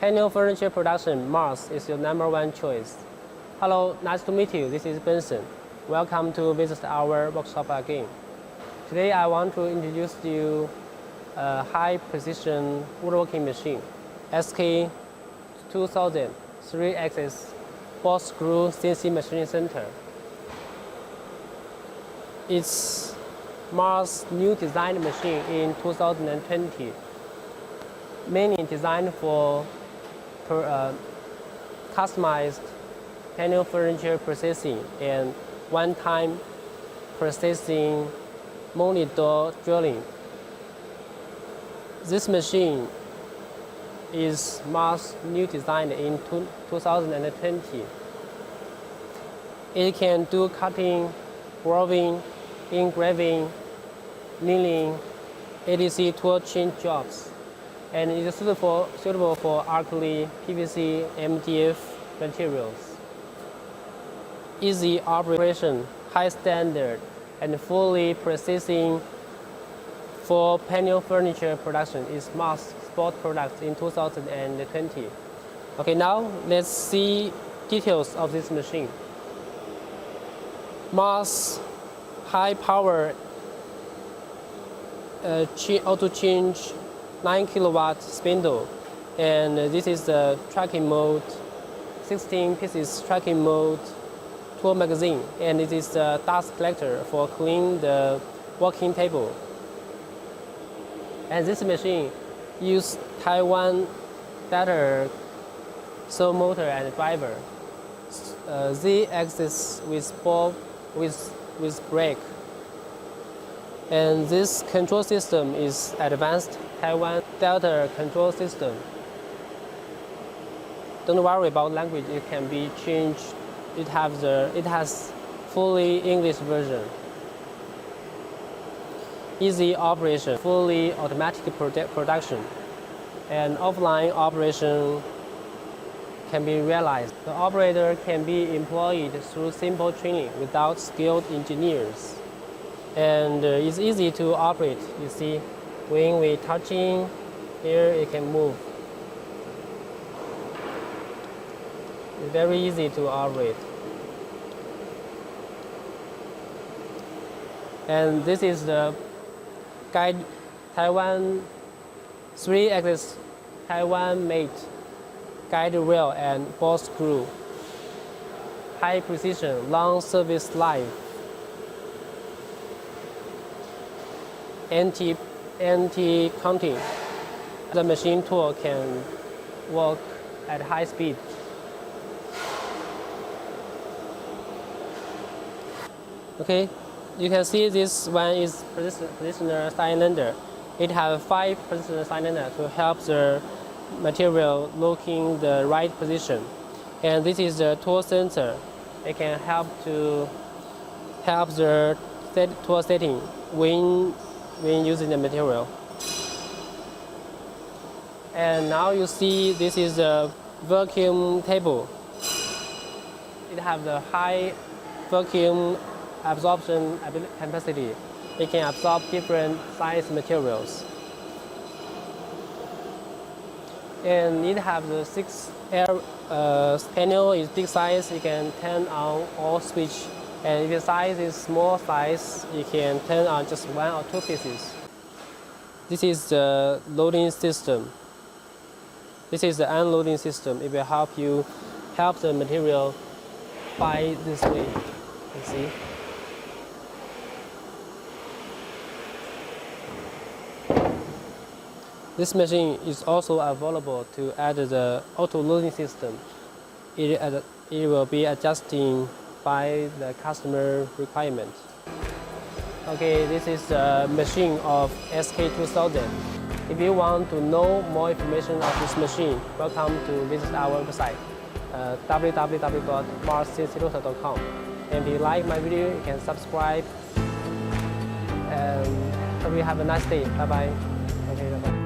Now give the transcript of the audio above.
Panel furniture production, Mars is your #1 choice. Hello, nice to meet you. This is Benson. Welcome to visit our workshop again. Today I want to introduce you a high-precision woodworking machine, SK2000 3-axis ball-screw CNC machining center. It's Mars' new design machine in 2020, mainly designed for customized panel furniture processing and one-time processing monitor drilling. This machine is Mars' new design in 2020. It can do cutting, graving, engraving, milling, etc. tool chain jobs, and it is suitable for Acrylic, PVC, MDF materials. Easy operation, high standard, and fully processing for panel furniture production is Mars sport product in 2020. Okay, now let's see details of this machine. Mars high power auto change 9 kilowatt spindle, and this is the tracking mode, 16 pieces tracking mode, tool magazine, and it is the dust collector for cleaning the working table. And this machine uses Taiwan data saw motor and driver, Z-axis with ball with brake. And this control system is advanced Taiwan Delta control system. Don't worry about language; it can be changed. It has fully English version. Easy operation, fully automatic production, and offline operation can be realized. The operator can be employed through simple training without skilled engineers. And it's easy to operate. You see, when we touching here, it can move. It's very easy to operate. And this is the Taiwan 3-axis Taiwan-made guide rail and ball screw. High precision, long service life. Anti-counting. The machine tool can work at high speed. Okay, you can see this one is positioner cylinder. It has 5 positioner cylinders to help the material looking the right position. And this is the tool sensor. It can help the tool setting when using the material. And now you see this is a vacuum table. It has the high vacuum absorption capacity. It can absorb different size materials. And it has the 6 air panel is big size. You can turn on or switch. And if the size is small size, you can turn on just 1 or 2 pieces. This is the loading system. This is the unloading system. It will help the material by this way. You see. This machine is also available to add the auto loading system. It will be adjusting by the customer requirement. Okay, this is the machine of SK2000. If you want to know more information of this machine, welcome to visit our website, www.marscnc.com. And if you like my video, you can subscribe. And hope you have a nice day. Bye bye. Okay, bye bye.